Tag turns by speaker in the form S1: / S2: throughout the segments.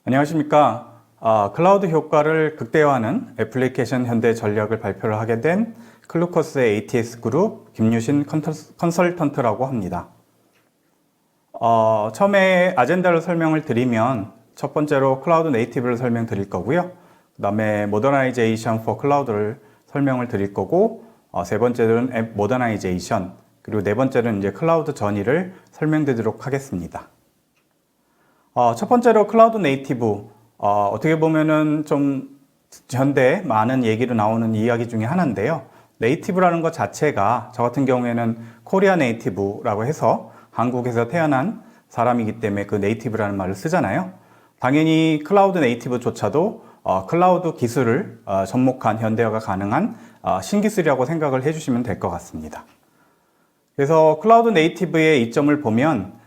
S1: 안녕하십니까. 클라우드 효과를 극대화하는 애플리케이션 현대 전략을 발표를 하게 된 클루커스의 ATS 그룹 김유신 컨설턴트라고 합니다. 처음에 아젠다를 설명을 드리면 첫 번째로 클라우드 네이티브를 설명드릴 거고요. 그 다음에 모더나이제이션 포 클라우드를 설명을 드릴 거고, 세 번째로는 앱 모더나이제이션, 그리고 네 번째는 이제 클라우드 전이를 설명드리도록 하겠습니다. 첫 번째로 클라우드 네이티브, 어떻게 보면은 좀 현대 많은 얘기로 나오는 이야기 중에 하나인데요. 네이티브라는 것 자체가 저 같은 경우에는 코리아 네이티브라고 해서 한국에서 태어난 사람이기 때문에 그 네이티브라는 말을 쓰잖아요. 당연히 클라우드 네이티브조차도 클라우드 기술을 접목한 현대화가 가능한 신기술이라고 생각을 해주시면 될 것 같습니다. 그래서 클라우드 네이티브의 이점을 보면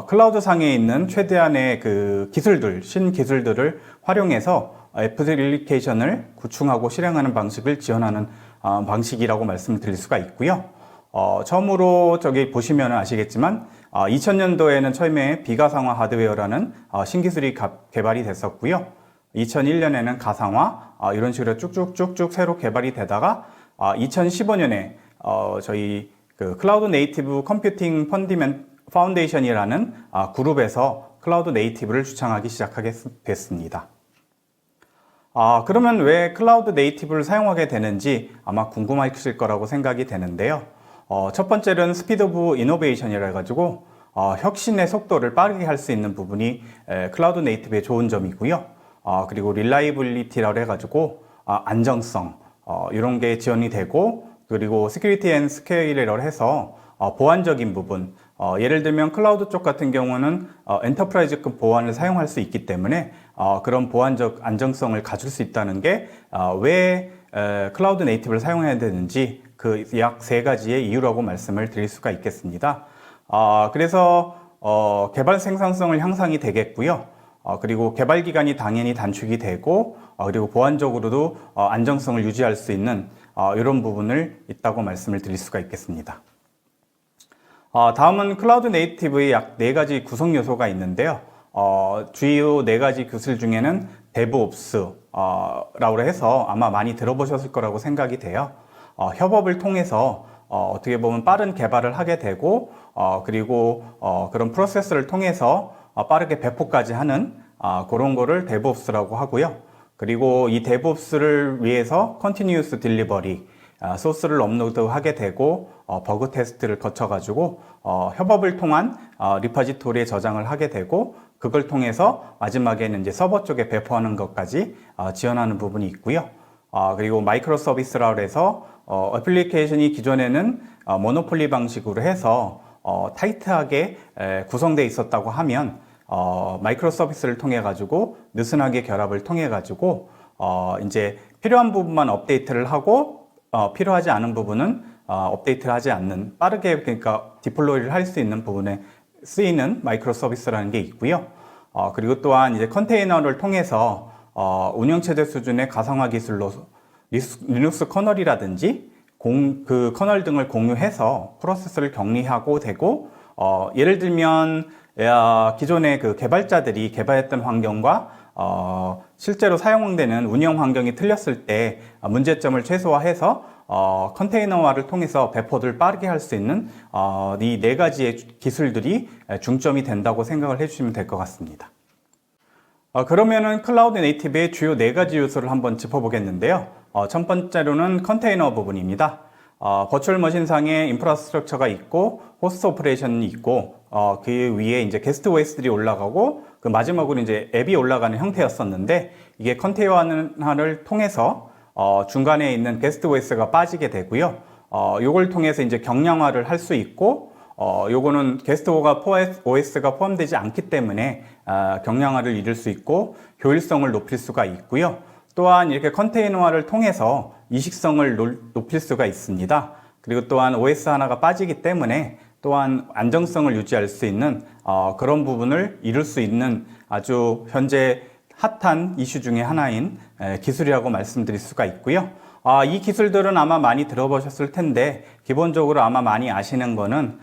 S1: 클라우드 상에 있는 최대한의 그 기술들, 신기술들을 활용해서 애플리케이션을 구축하고 실행하는 방식을 지원하는 방식이라고 말씀을 드릴 수가 있고요. 처음으로 저기 보시면 아시겠지만 2000년도에는 처음에 비가상화 하드웨어라는 신기술이 개발이 됐었고요. 2001년에는 가상화 이런 식으로 쭉쭉쭉쭉 새로 개발이 되다가 2015년에 저희 그 클라우드 네이티브 컴퓨팅 파운데이션이라는 그룹에서 클라우드 네이티브를 주창하기 시작하게 됐습니다. 그러면 왜 클라우드 네이티브를 사용하게 되는지 아마 궁금하실 거라고 생각이 되는데요. 첫 번째는 스피드 오브 이노베이션이라 해가지고 혁신의 속도를 빠르게 할 수 있는 부분이 클라우드 네이티브의 좋은 점이고요. 그리고 릴라이빌리티라고 해가지고 안정성 이런 게 지원이 되고, 그리고 시큐리티 앤 스케일이라고 해서 보안적인 부분, 예를 들면 클라우드 쪽 같은 경우는 엔터프라이즈급 보안을 사용할 수 있기 때문에 그런 보안적 안정성을 가질 수 있다는 게 왜 클라우드 네이티브를 사용해야 되는지 그 약 세 가지의 이유라고 말씀을 드릴 수가 있겠습니다. 그래서 개발 생산성을 향상이 되겠고요. 그리고 개발 기간이 당연히 단축이 되고, 그리고 보안적으로도 안정성을 유지할 수 있는 이런 부분을 있다고 말씀을 드릴 수가 있겠습니다. 다음은 클라우드 네이티브의 약 4가지 구성 요소가 있는데요. 주요 4가지 기술 중에는 데브옵스 라고 해서 아마 많이 들어보셨을 거라고 생각이 돼요. 협업을 통해서 어떻게 보면 빠른 개발을 하게 되고, 그리고 그런 프로세스를 통해서 빠르게 배포까지 하는 그런 거를 데브옵스라고 하고요. 그리고 이 데브옵스를 위해서 컨티뉴어스 딜리버리, 소스를 업로드하게 되고 버그 테스트를 거쳐가지고 협업을 통한 리파지토리에 저장을 하게 되고, 그걸 통해서 마지막에는 이제 서버 쪽에 배포하는 것까지 지원하는 부분이 있고요. 그리고 마이크로 서비스라고 해서 애플리케이션이 기존에는 모노폴리 방식으로 해서 타이트하게 구성되어 있었다고 하면 마이크로 서비스를 통해 가지고 느슨하게 결합을 통해 가지고 이제 필요한 부분만 업데이트를 하고 필요하지 않은 부분은 업데이트를 하지 않는, 빠르게 그러니까 디플로이를 할 수 있는 부분에 쓰이는 마이크로 서비스라는 게 있고요. 그리고 또한 이제 컨테이너를 통해서 운영체제 수준의 가상화 기술로 리눅스 커널이라든지 그 커널 등을 공유해서 프로세스를 격리하고 되고, 예를 들면 기존의 그 개발자들이 개발했던 환경과 실제로 사용되는 운영 환경이 틀렸을 때 문제점을 최소화해서 컨테이너화를 통해서 배포를 빠르게 할 수 있는 이 4가지의 기술들이 중점이 된다고 생각을 해주시면 될 것 같습니다. 그러면은 클라우드 네이티브의 주요 4가지 요소를 한번 짚어보겠는데요. 첫 번째로는 컨테이너 부분입니다. 버추얼 머신상에 인프라스트럭처가 있고 호스트 오퍼레이션이 있고 그 위에 이제 게스트 OS들이 올라가고 그 마지막으로 이제 앱이 올라가는 형태였었는데, 이게 컨테이너화를 통해서 중간에 있는 게스트 OS가 빠지게 되고요. 요걸 통해서 이제 경량화를 할 수 있고, 요거는 게스트 OS가 포함되지 않기 때문에 경량화를 이룰 수 있고 효율성을 높일 수가 있고요. 또한 이렇게 컨테이너화를 통해서 이식성을 높일 수가 있습니다. 그리고 또한 OS 하나가 빠지기 때문에 또한 안정성을 유지할 수 있는 그런 부분을 이룰 수 있는 아주 현재 핫한 이슈 중에 하나인 기술이라고 말씀드릴 수가 있고요. 이 기술들은 아마 많이 들어보셨을 텐데, 기본적으로 아마 많이 아시는 거는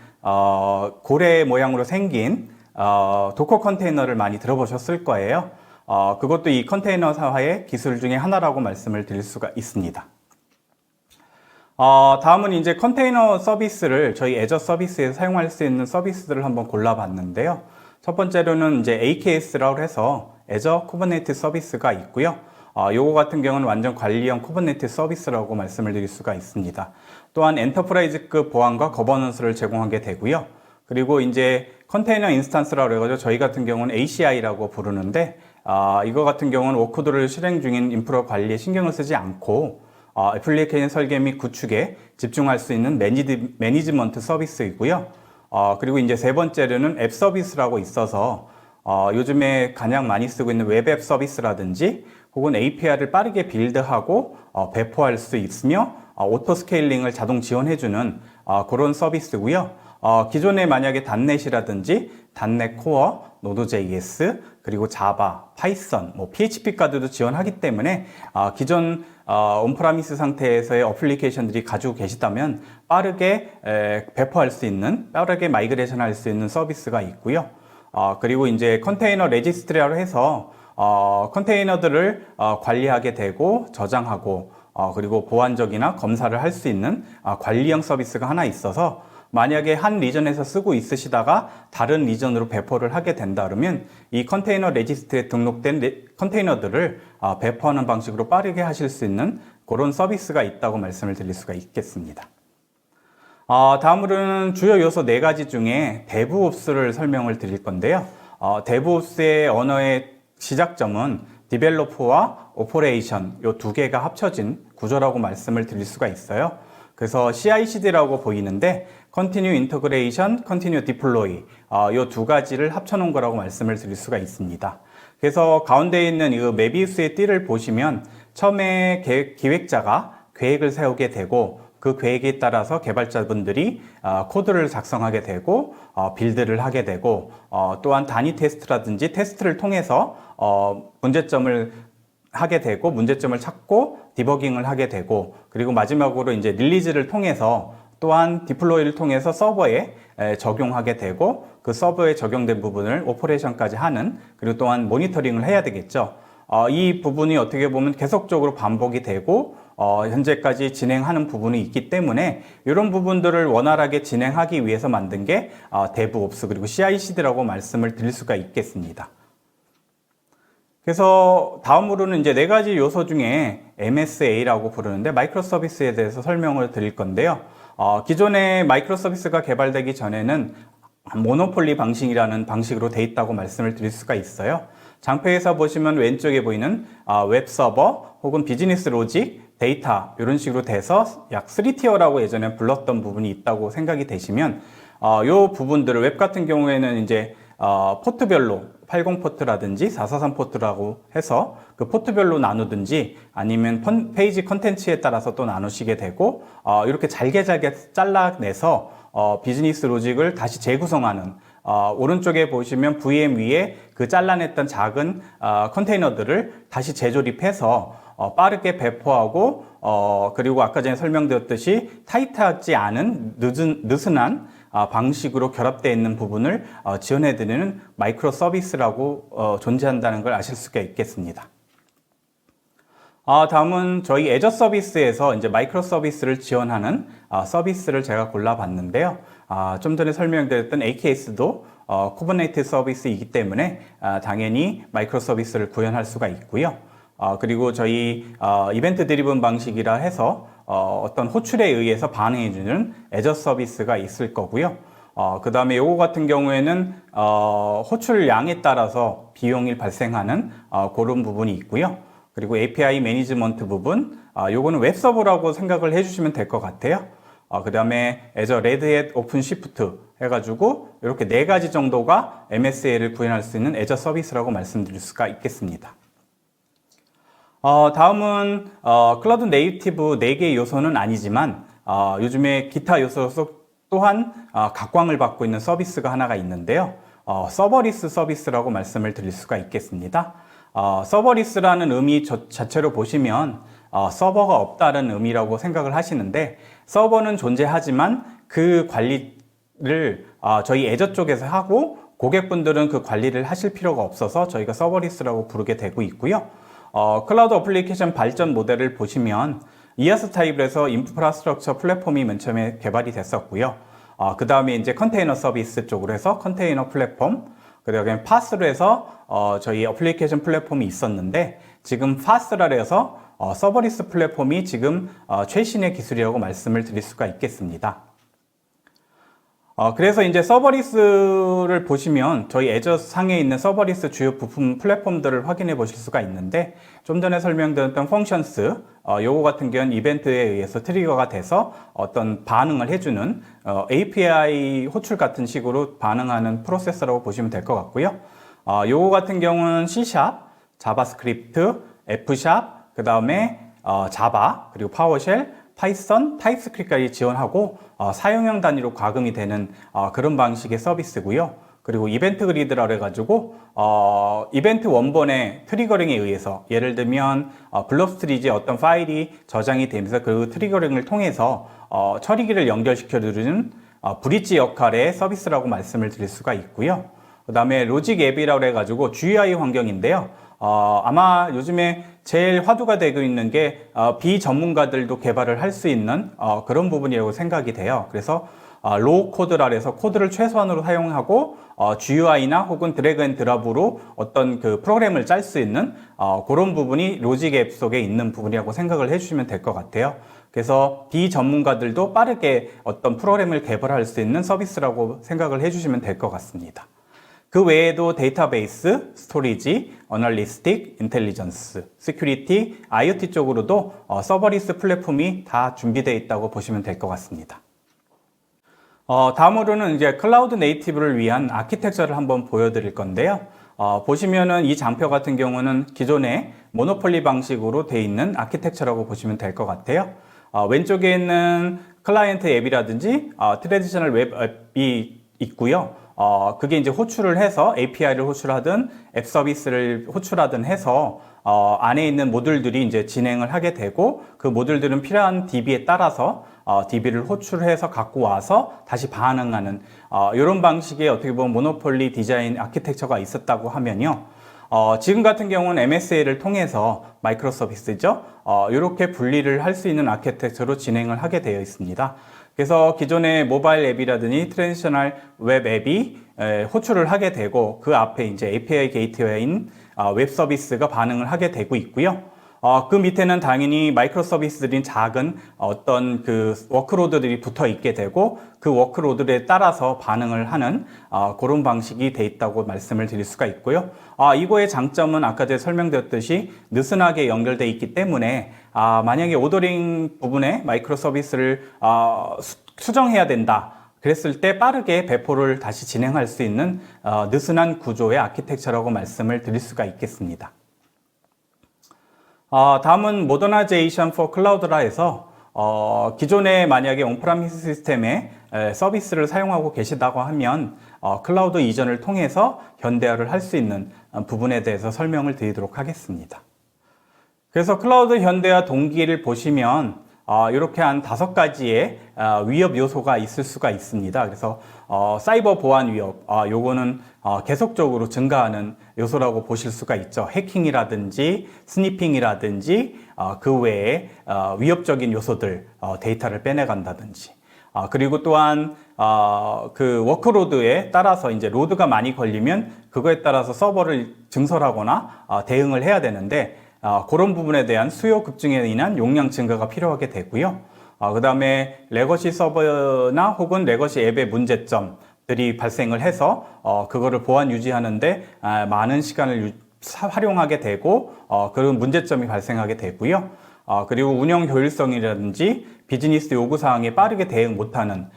S1: 고래 모양으로 생긴 도커 컨테이너를 많이 들어보셨을 거예요. 그것도 이 컨테이너사화의 기술 중에 하나라고 말씀을 드릴 수가 있습니다. 다음은 이제 컨테이너 서비스를 저희 애저 서비스에서 사용할 수 있는 서비스들을 한번 골라봤는데요. 첫 번째로는 이제 AKS라고 해서 애저 쿠버네티스 서비스가 있고요. 요거 같은 경우는 완전 관리형 쿠버네티스 서비스라고 말씀을 드릴 수가 있습니다. 또한 엔터프라이즈급 보안과 거버넌스를 제공하게 되고요. 그리고 이제 컨테이너 인스턴스라고 해가지고 저희 같은 경우는 ACI라고 부르는데, 이거 같은 경우는 워크도를 실행 중인 인프라 관리에 신경을 쓰지 않고 애플리케이션 설계 및 구축에 집중할 수 있는 매니지먼트 서비스이고요. 그리고 이제 세 번째로는 앱 서비스라고 있어서 요즘에 가장 많이 쓰고 있는 웹앱 서비스라든지 혹은 API를 빠르게 빌드하고 배포할 수 있으며 오토 스케일링을 자동 지원해주는 그런 서비스고요. 기존에 만약에 닷넷이라든지 닷넷 코어, 노드.js, 그리고 자바, 파이썬, PHP까지도 지원하기 때문에 기존 온프라미스 상태에서의 어플리케이션들이 가지고 계시다면 빠르게 배포할 수 있는, 빠르게 마이그레이션 할 수 있는 서비스가 있고요. 그리고 이제 컨테이너 레지스트리라고 해서 컨테이너들을 관리하게 되고 저장하고 그리고 보안적이나 검사를 할 수 있는 관리형 서비스가 하나 있어서 만약에 한 리전에서 쓰고 있으시다가 다른 리전으로 배포를 하게 된다 그러면 이 컨테이너 레지스트리에 등록된 컨테이너들을 배포하는 방식으로 빠르게 하실 수 있는 그런 서비스가 있다고 말씀을 드릴 수가 있겠습니다. 다음으로는 주요 요소 4가지 중에 DevOps를 설명을 드릴 건데요. DevOps의 언어의 시작점은 디벨로퍼와 오퍼레이션 이 두 개가 합쳐진 구조라고 말씀을 드릴 수가 있어요. 그래서 CI/CD라고 보이는데 Continue Integration, Continue Deploy 이 두 가지를 합쳐놓은 거라고 말씀을 드릴 수가 있습니다. 그래서 가운데 있는 이 메비우스의 띠를 보시면 처음에 기획자가 계획을 세우게 되고 그 계획에 따라서 개발자분들이 코드를 작성하게 되고 빌드를 하게 되고 또한 단위 테스트라든지 테스트를 통해서 문제점을 하게 되고 문제점을 찾고 디버깅을 하게 되고 그리고 마지막으로 이제 릴리즈를 통해서 또한 디플로이를 통해서 서버에 적용하게 되고 그 서버에 적용된 부분을 오퍼레이션까지 하는 그리고 또한 모니터링을 해야 되겠죠. 이 부분이 어떻게 보면 계속적으로 반복이 되고 현재까지 진행하는 부분이 있기 때문에 이런 부분들을 원활하게 진행하기 위해서 만든 게 DevOps 그리고 CI/CD라고 말씀을 드릴 수가 있겠습니다. 그래서 다음으로는 이제 4가지 요소 중에 MSA라고 부르는데 마이크로 서비스에 대해서 설명을 드릴 건데요. 기존에 마이크로 서비스가 개발되기 전에는 모노폴리 방식이라는 방식으로 돼 있다고 말씀을 드릴 수가 있어요. 장표에서 보시면 왼쪽에 보이는 웹 서버 혹은 비즈니스 로직, 데이터 이런 식으로 돼서 약 3티어라고 예전에 불렀던 부분이 있다고 생각이 되시면 이 부분들을 웹 같은 경우에는 이제 포트별로 80 포트라든지 443 포트라고 해서 그 포트별로 나누든지 아니면 페이지 컨텐츠에 따라서 또 나누시게 되고 이렇게 잘게 잘라내서 비즈니스 로직을 다시 재구성하는 오른쪽에 보시면 VM 위에 그 잘라냈던 작은 컨테이너들을 다시 재조립해서 빠르게 배포하고 그리고 아까 전에 설명드렸듯이 타이트하지 않은 느슨한 방식으로 결합되어 있는 부분을 지원해드리는 마이크로 서비스라고 존재한다는 걸 아실 수가 있겠습니다. 다음은 저희 애저 서비스에서 이제 마이크로 서비스를 지원하는 서비스를 제가 골라봤는데요. 좀 전에 설명드렸던 AKS도 쿠버네티스 서비스이기 때문에 당연히 마이크로 서비스를 구현할 수가 있고요. 그리고 저희 이벤트 드리븐 방식이라 해서 어떤 호출에 의해서 반응해주는 애저 서비스가 있을 거고요. 그 다음에 요거 같은 경우에는 호출량에 따라서 비용이 발생하는 그런 부분이 있고요. 그리고 API 매니지먼트 부분, 요거는 웹서버라고 생각을 해주시면 될 것 같아요. 그 다음에 애저 레드햇 오픈 시프트 해가지고 이렇게 4가지 정도가 MSA를 구현할 수 있는 애저 서비스라고 말씀드릴 수가 있겠습니다. 다음은 클라우드 네이티브 4개의 요소는 아니지만 요즘에 기타 요소로서 또한 각광을 받고 있는 서비스가 하나가 있는데요. 서버리스 서비스라고 말씀을 드릴 수가 있겠습니다. 서버리스라는 의미 자체로 보시면 서버가 없다는 의미라고 생각을 하시는데 서버는 존재하지만 그 관리를 저희 애저 쪽에서 하고 고객분들은 그 관리를 하실 필요가 없어서 저희가 서버리스라고 부르게 되고 있고요. 클라우드 어플리케이션 발전 모델을 보시면 이아스 타입에서 인프라스트럭처 플랫폼이 맨 처음에 개발이 됐었고요. 그 다음에 이제 컨테이너 서비스 쪽으로 해서 컨테이너 플랫폼, 그다음에 파스로 해서 저희 어플리케이션 플랫폼이 있었는데 지금 파스라 해서 서버리스 플랫폼이 지금 최신의 기술이라고 말씀을 드릴 수가 있겠습니다. 그래서 이제 서버리스를 보시면 저희 애저 상에 있는 서버리스 주요 부품 플랫폼들을 확인해 보실 수가 있는데 좀 전에 설명드렸던 펑션스, 요거 같은 경우는 이벤트에 의해서 트리거가 돼서 어떤 반응을 해주는 API 호출 같은 식으로 반응하는 프로세서라고 보시면 될 것 같고요. 요거 같은 경우는 C#, 자바스크립트, F#, 그 다음에 자바, 그리고 파워쉘, 파이썬, 타입스크립트까지 지원하고 사용형 단위로 과금이 되는 그런 방식의 서비스고요. 그리고 이벤트 그리드라 해가지고 이벤트 원본의 트리거링에 의해서 예를 들면 블럽스트리지에 어떤 파일이 저장이 되면서 그 트리거링을 통해서 처리기를 연결시켜 주는 브릿지 역할의 서비스라고 말씀을 드릴 수가 있고요. 그 다음에 로직 앱이라고 해가지고 GUI 환경인데요. 아마 요즘에 제일 화두가 되고 있는 게 비전문가들도 개발을 할 수 있는 그런 부분이라고 생각이 돼요. 그래서 로우 코드라 해서 코드를 최소한으로 사용하고 GUI나 혹은 드래그 앤 드랍으로 어떤 그 프로그램을 짤 수 있는 그런 부분이 로직 앱 속에 있는 부분이라고 생각을 해주시면 될 것 같아요. 그래서 비전문가들도 빠르게 어떤 프로그램을 개발할 수 있는 서비스라고 생각을 해주시면 될 것 같습니다. 그 외에도 데이터베이스, 스토리지, 어널리스틱, 인텔리전스, 시큐리티, IoT 쪽으로도 서버리스 플랫폼이 다 준비되어 있다고 보시면 될 것 같습니다. 다음으로는 이제 클라우드 네이티브를 위한 아키텍처를 한번 보여드릴 건데요. 보시면은 이 장표 같은 경우는 기존의 모노폴리 방식으로 되어 있는 아키텍처라고 보시면 될 것 같아요. 왼쪽에 있는 클라이언트 앱이라든지 트래디셔널 웹 앱이 있고요. 그게 이제 호출을 해서 API를 호출하든 앱 서비스를 호출하든 해서 안에 있는 모듈들이 이제 진행을 하게 되고 그 모듈들은 필요한 DB에 따라서 DB를 호출해서 갖고 와서 다시 반응하는 이런 방식의 어떻게 보면 모노폴리 디자인 아키텍처가 있었다고 하면요. 지금 같은 경우는 MSA를 통해서 마이크로 서비스죠. 이렇게 분리를 할 수 있는 아키텍처로 진행을 하게 되어 있습니다. 그래서 기존의 모바일 앱이라든지 트래디셔널 웹 앱이 호출을 하게 되고 그 앞에 이제 API 게이트웨이인 웹 서비스가 반응을 하게 되고 있고요. 그 밑에는 당연히 마이크로 서비스들인 작은 어떤 그 워크로드들이 붙어 있게 되고 그 워크로드에 따라서 반응을 하는 그런 방식이 돼 있다고 말씀을 드릴 수가 있고요. 이거의 장점은 아까 제가 설명드렸듯이 느슨하게 연결돼 있기 때문에 만약에 오더링 부분에 마이크로 서비스를 수정해야 된다. 그랬을 때 빠르게 배포를 다시 진행할 수 있는 느슨한 구조의 아키텍처라고 말씀을 드릴 수가 있겠습니다. 다음은 모더나이제이션 포 클라우드라 해서 기존에 만약에 온프라미스 시스템의 서비스를 사용하고 계시다고 하면 클라우드 이전을 통해서 현대화를 할 수 있는 부분에 대해서 설명을 드리도록 하겠습니다. 그래서 클라우드 현대화 동기를 보시면 이렇게 한 5가지의 위협 요소가 있을 수가 있습니다. 그래서 사이버 보안 위협, 요거는 계속적으로 증가하는 요소라고 보실 수가 있죠. 해킹이라든지 스니핑이라든지 그 외에 위협적인 요소들, 데이터를 빼내간다든지 그리고 또한 그 워크로드에 따라서 이제 로드가 많이 걸리면 그거에 따라서 서버를 증설하거나 대응을 해야 되는데 그런 부분에 대한 수요 급증에 인한 용량 증가가 필요하게 되고요. 그 다음에 레거시 서버나 혹은 레거시 앱의 문제점들이 발생을 해서 그거를 보안 유지하는데 많은 시간을 활용하게 되고 그런 문제점이 발생하게 되고요. 그리고 운영 효율성이라든지 비즈니스 요구 사항에 빠르게 대응 못하는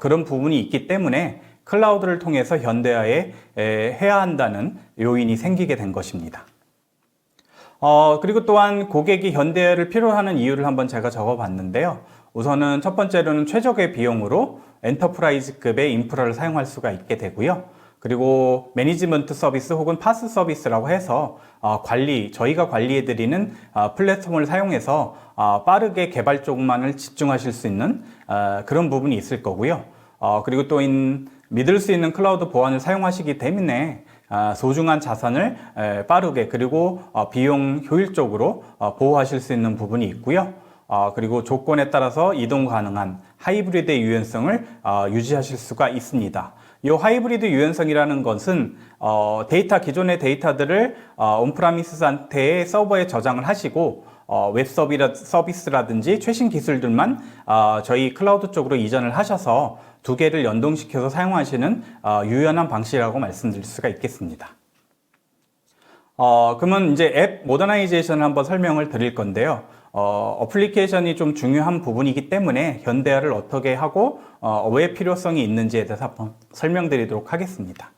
S1: 그런 부분이 있기 때문에 클라우드를 통해서 현대화에 해야 한다는 요인이 생기게 된 것입니다. 그리고 또한 고객이 현대화를 필요로 하는 이유를 한번 제가 적어 봤는데요. 우선은 첫 번째로는 최적의 비용으로 엔터프라이즈급의 인프라를 사용할 수가 있게 되고요. 그리고 매니지먼트 서비스 혹은 파스 서비스라고 해서 저희가 관리해드리는 플랫폼을 사용해서 빠르게 개발 쪽만을 집중하실 수 있는 그런 부분이 있을 거고요. 그리고 또 믿을 수 있는 클라우드 보안을 사용하시기 때문에 소중한 자산을 빠르게 그리고 비용 효율적으로 보호하실 수 있는 부분이 있고요. 그리고 조건에 따라서 이동 가능한 하이브리드의 유연성을 유지하실 수가 있습니다. 이 하이브리드 유연성이라는 것은 기존의 데이터들을 온프라미스 상태의 서버에 저장을 하시고 웹 서비스라든지 최신 기술들만 저희 클라우드 쪽으로 이전을 하셔서 두 개를 연동시켜서 사용하시는 유연한 방식이라고 말씀드릴 수가 있겠습니다. 그러면 이제 앱 모더나이제이션을 한번 설명을 드릴 건데요. 어플리케이션이 좀 중요한 부분이기 때문에 현대화를 어떻게 하고 왜 필요성이 있는지에 대해서 한번 설명드리도록 하겠습니다.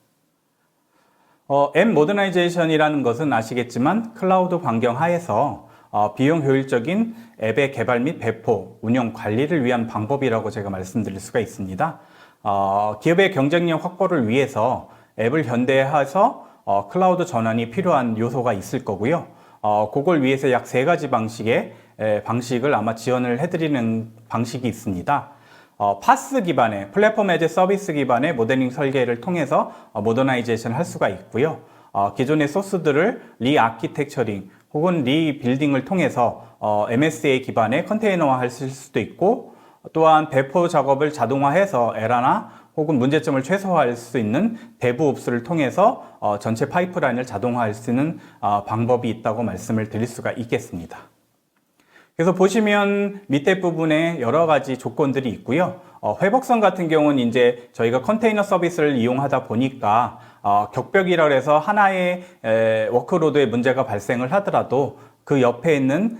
S1: 앱 모더나이제이션이라는 것은 아시겠지만 클라우드 환경 하에서 비용 효율적인 앱의 개발 및 배포, 운영, 관리를 위한 방법이라고 제가 말씀드릴 수가 있습니다. 기업의 경쟁력 확보를 위해서 앱을 현대화해서 클라우드 전환이 필요한 요소가 있을 거고요. 그걸 위해서 약 3가지 방식을 아마 지원을 해드리는 방식이 있습니다. 파스 기반의 플랫폼 에즈 서비스 기반의 모델링 설계를 통해서 모더나이제이션을 할 수가 있고요. 기존의 소스들을 리아키텍처링 혹은 리빌딩을 통해서 MSA 기반의 컨테이너화 할 수도 있고, 또한 배포 작업을 자동화해서 에러나 혹은 문제점을 최소화할 수 있는 데브옵스를 통해서 전체 파이프라인을 자동화할 수 있는 방법이 있다고 말씀을 드릴 수가 있겠습니다. 그래서 보시면 밑에 부분에 여러 가지 조건들이 있고요. 회복성 같은 경우는 이제 저희가 컨테이너 서비스를 이용하다 보니까 격벽이라 해서 하나의 워크로드에 문제가 발생을 하더라도 그 옆에 있는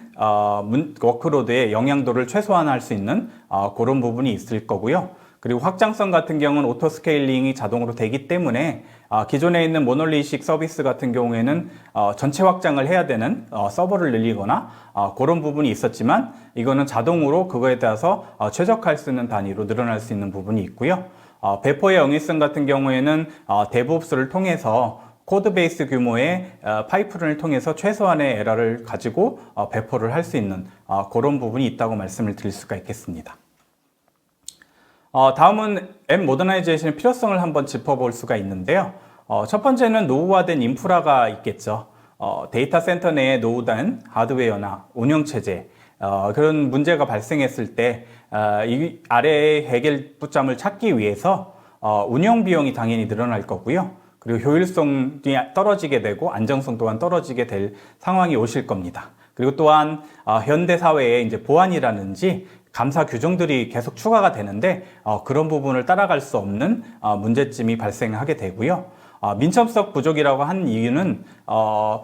S1: 워크로드의 영향도를 최소화할 수 있는 그런 부분이 있을 거고요. 그리고 확장성 같은 경우는 오토 스케일링이 자동으로 되기 때문에 기존에 있는 모놀리식 서비스 같은 경우에는 전체 확장을 해야 되는 서버를 늘리거나 그런 부분이 있었지만, 이거는 자동으로 그거에 따라서 최적화할 수 있는 단위로 늘어날 수 있는 부분이 있고요. 배포의 영위성 같은 경우에는 데브옵스를 통해서 코드 베이스 규모의 파이프라인을 통해서 최소한의 에러를 가지고 배포를 할 수 있는 그런 부분이 있다고 말씀을 드릴 수가 있겠습니다. 다음은 앱 모더나이제이션의 필요성을 한번 짚어볼 수가 있는데요. 첫 번째는 노후화된 인프라가 있겠죠. 데이터 센터 내에 노후된 하드웨어나 운영체제, 그런 문제가 발생했을 때 이 아래의 해결점을 찾기 위해서 운영 비용이 당연히 늘어날 거고요. 그리고 효율성이 떨어지게 되고 안정성 또한 떨어지게 될 상황이 오실 겁니다. 그리고 또한 현대 사회에 이제 보안이라든지 감사 규정들이 계속 추가가 되는데 그런 부분을 따라갈 수 없는 문제점이 발생하게 되고요. 민첩성 부족이라고 한 이유는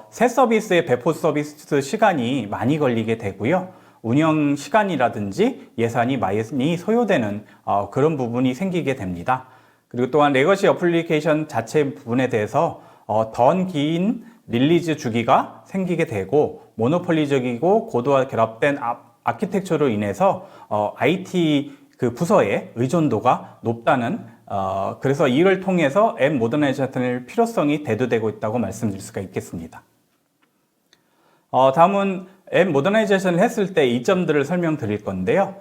S1: 새 서비스의 배포 서비스 시간이 많이 걸리게 되고요. 운영 시간이라든지 예산이 많이 소요되는 그런 부분이 생기게 됩니다. 그리고 또한 레거시 어플리케이션 자체 부분에 대해서 더 긴 릴리즈 주기가 생기게 되고, 모노폴리적이고 고도화 결합된 아키텍처로 인해서 IT 그 부서의 의존도가 높다는, 그래서 이를 통해서 앱 모더나이제이션의 필요성이 대두되고 있다고 말씀드릴 수가 있겠습니다. 다음은 앱 모더나이제이션을 했을 때 이점들을 설명드릴 건데요.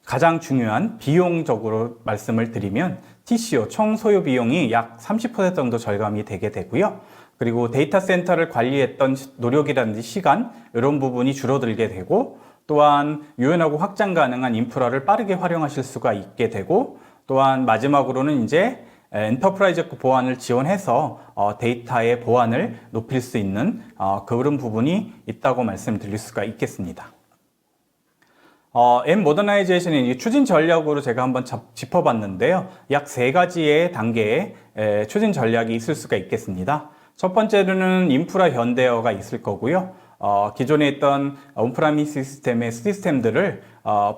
S1: 가장 중요한 비용적으로 말씀을 드리면 TCO, 총 소요 비용이 약 30% 정도 절감이 되게 되고요. 그리고 데이터 센터를 관리했던 노력이라든지 시간, 이런 부분이 줄어들게 되고, 또한 유연하고 확장 가능한 인프라를 빠르게 활용하실 수가 있게 되고, 또한 마지막으로는 이제 엔터프라이즈 보안을 지원해서 데이터의 보안을 높일 수 있는 그런 부분이 있다고 말씀드릴 수가 있겠습니다. 앱 모더나이제이션의 추진 전략으로 제가 한번 짚어봤는데요. 약 3가지의 단계의 추진 전략이 있을 수가 있겠습니다. 첫 번째로는 인프라 현대화가 있을 거고요. 기존에 있던 온프라미스 시스템의 시스템들을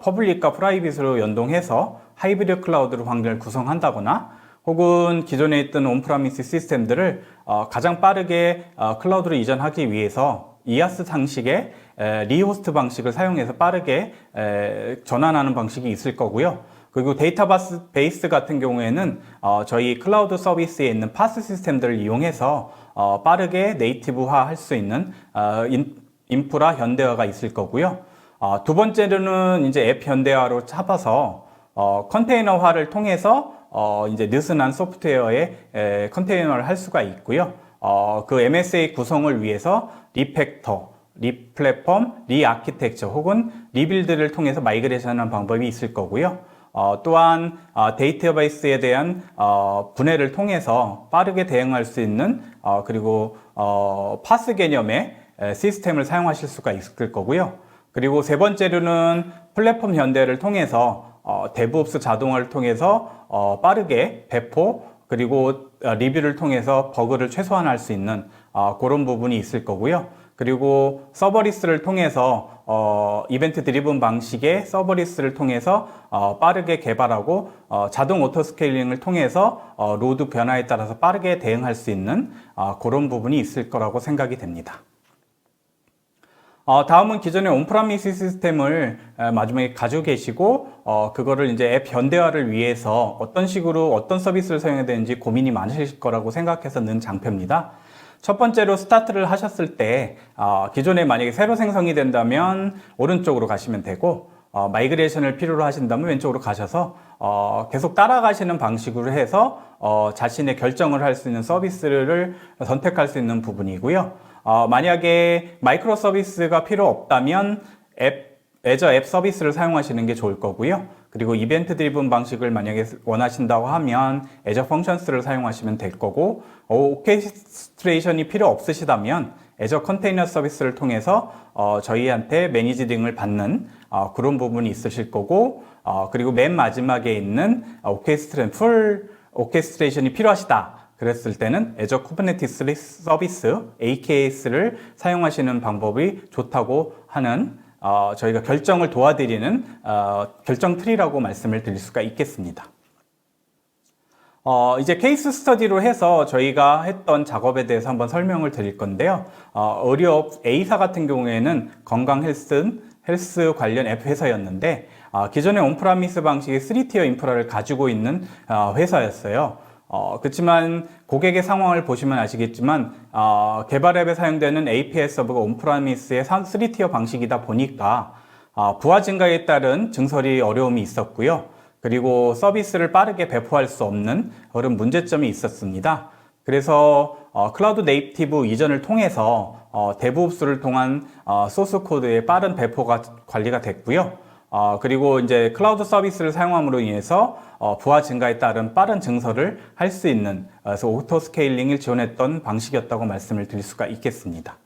S1: 퍼블릭과 프라이빗으로 연동해서 하이브리드 클라우드 환경을 구성한다거나, 혹은 기존에 있던 온프라미스 시스템들을 가장 빠르게 클라우드로 이전하기 위해서 이아스 상식의 리호스트 방식을 사용해서 빠르게 전환하는 방식이 있을 거고요. 그리고 데이터베이스 같은 경우에는 저희 클라우드 서비스에 있는 파스 시스템들을 이용해서 빠르게 네이티브화 할 수 있는 인프라 현대화가 있을 거고요. 두 번째로는 이제 앱 현대화로 잡아서 컨테이너화를 통해서 이제 느슨한 소프트웨어의 컨테이너를 할 수가 있고요. 그 MSA 구성을 위해서 리팩터, 리플랫폼, 리아키텍처 혹은 리빌드를 통해서 마이그레이션하는 방법이 있을 거고요. 또한 데이터베이스에 대한 분해를 통해서 빠르게 대응할 수 있는 그리고 파스 개념의 시스템을 사용하실 수가 있을 거고요. 그리고 세 번째로는 플랫폼 현대를 통해서 데브옵스 자동화를 통해서 빠르게 배포 그리고 리뷰를 통해서 버그를 최소화할 수 있는 그런 부분이 있을 거고요. 그리고 서버리스를 통해서 이벤트 드리븐 방식의 서버리스를 통해서 빠르게 개발하고 자동 오토 스케일링을 통해서 로드 변화에 따라서 빠르게 대응할 수 있는 그런 부분이 있을 거라고 생각이 됩니다. 다음은 기존의 온프라미스 시스템을 마지막에 가지고 계시고 그거를 이제 앱 현대화를 위해서 어떤 식으로 어떤 서비스를 사용해야 되는지 고민이 많으실 거라고 생각해서 는 장표입니다. 첫 번째로 스타트를 하셨을 때 기존에 만약에 새로 생성이 된다면 오른쪽으로 가시면 되고 마이그레이션을 필요로 하신다면 왼쪽으로 가셔서 계속 따라가시는 방식으로 해서 자신의 결정을 할 수 있는 서비스를 선택할 수 있는 부분이고요. 만약에 마이크로 서비스가 필요 없다면 애저 앱 서비스를 사용하시는 게 좋을 거고요. 그리고 이벤트 드리븐 방식을 만약에 원하신다고 하면 애저 펑션스를 사용하시면 될 거고, 오케스트레이션이 필요 없으시다면 애저 컨테이너 서비스를 통해서 저희한테 매니지링을 받는 그런 부분이 있으실 거고, 그리고 맨 마지막에 있는 풀 오케스트레이션이 필요하시다 그랬을 때는 애저 쿠버네티스 서비스 AKS를 사용하시는 방법이 좋다고 하는 저희가 결정을 도와드리는 결정 트리라고 말씀을 드릴 수가 있겠습니다. 이제 케이스 스터디로 해서 저희가 했던 작업에 대해서 한번 설명을 드릴 건데요. 의료업 A사 같은 경우에는 건강 헬스 관련 앱 회사였는데 기존의 온프라미스 방식의 3티어 인프라를 가지고 있는 회사였어요. 그렇지만 고객의 상황을 보시면 아시겠지만 개발 앱에 사용되는 API 서버가 온프라미스의 3티어 방식이다 보니까 부하 증가에 따른 증설이 어려움이 있었고요. 그리고 서비스를 빠르게 배포할 수 없는 그런 문제점이 있었습니다. 그래서 클라우드 네이티브 이전을 통해서 데브옵스를 통한 소스 코드의 빠른 배포가 관리가 됐고요. 그리고 이제 클라우드 서비스를 사용함으로 인해서 부하 증가에 따른 빠른 증설을 할 수 있는 그래서 오토 스케일링을 지원했던 방식이었다고 말씀을 드릴 수가 있겠습니다.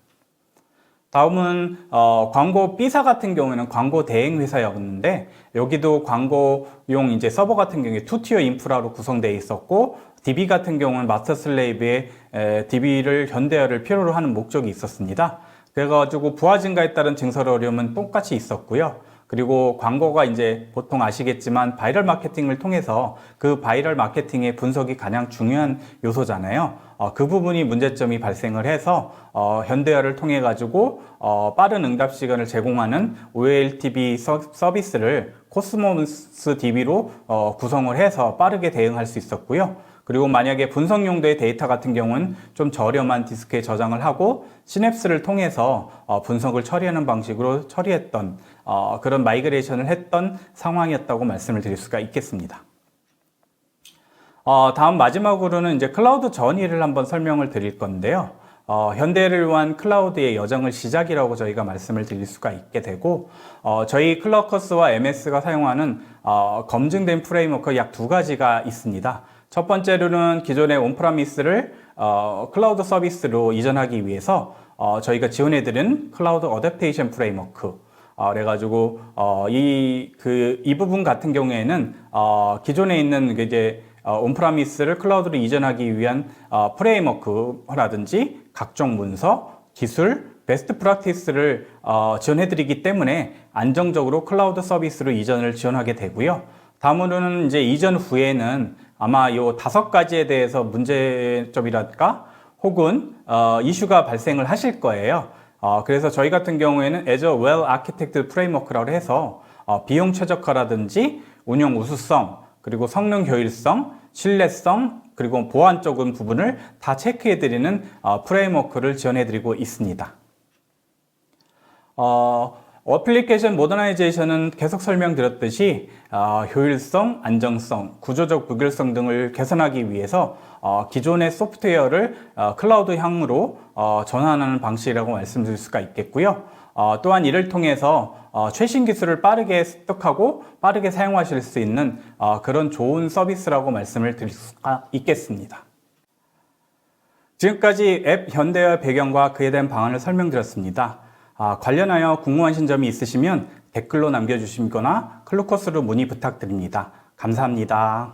S1: 다음은 광고 B사 같은 경우에는 광고 대행 회사였는데 여기도 광고용 이제 서버 같은 경우에 2티어 인프라로 구성되어 있었고 DB 같은 경우는 마스터 슬레이브의 DB를 현대화를 필요로 하는 목적이 있었습니다. 그래가지고 부하 증가에 따른 증설 어려움은 똑같이 있었고요. 그리고 광고가 이제 보통 아시겠지만 바이럴 마케팅을 통해서 그 바이럴 마케팅의 분석이 가장 중요한 요소잖아요. 그 부분이 문제점이 발생을 해서 현대화를 통해 가지고 빠른 응답 시간을 제공하는 OLTP 서비스를 코스모스 DB로 구성을 해서 빠르게 대응할 수 있었고요. 그리고 만약에 분석 용도의 데이터 같은 경우는 좀 저렴한 디스크에 저장을 하고 시냅스를 통해서 분석을 처리하는 방식으로 처리했던 그런 마이그레이션을 했던 상황이었다고 말씀을 드릴 수가 있겠습니다. 다음 마지막으로는 이제 클라우드 전이를 한번 설명을 드릴 건데요. 현대를 위한 클라우드의 여정을 시작이라고 저희가 말씀을 드릴 수가 있게 되고 저희 클러커스와 MS가 사용하는 검증된 프레임워크 약 2가지가 있습니다. 첫 번째로는 기존의 온프라미스를 클라우드 서비스로 이전하기 위해서 저희가 지원해드린 클라우드 어댑테이션 프레임워크 그래가지고 이 부분 같은 경우에는 기존에 있는 이제 온프라미스를 클라우드로 이전하기 위한 프레임워크라든지 각종 문서, 기술, 베스트 프랙티스를 지원해드리기 때문에 안정적으로 클라우드 서비스로 이전을 지원하게 되고요. 다음으로는 이제 이전 후에는 아마 이 5가지에 대해서 문제점이랄까 혹은 이슈가 발생을 하실 거예요. 그래서 저희 같은 경우에는 Azure Well Architected Framework라고 해서 비용 최적화라든지 운영 우수성, 그리고 성능 효율성, 신뢰성, 그리고 보안 쪽은 부분을 다 체크해드리는 프레임워크를 지원해드리고 있습니다. 어플리케이션 모더나이제이션은 계속 설명드렸듯이 효율성, 안정성, 구조적 무결성 등을 개선하기 위해서 기존의 소프트웨어를 클라우드형으로 전환하는 방식이라고 말씀드릴 수가 있겠고요. 또한 이를 통해서 최신 기술을 빠르게 습득하고 빠르게 사용하실 수 있는 그런 좋은 서비스라고 말씀을 드릴 수가 있겠습니다. 지금까지 앱 현대화 배경과 그에 대한 방안을 설명드렸습니다. 관련하여 궁금하신 점이 있으시면 댓글로 남겨주시거나 클로커스로 문의 부탁드립니다. 감사합니다.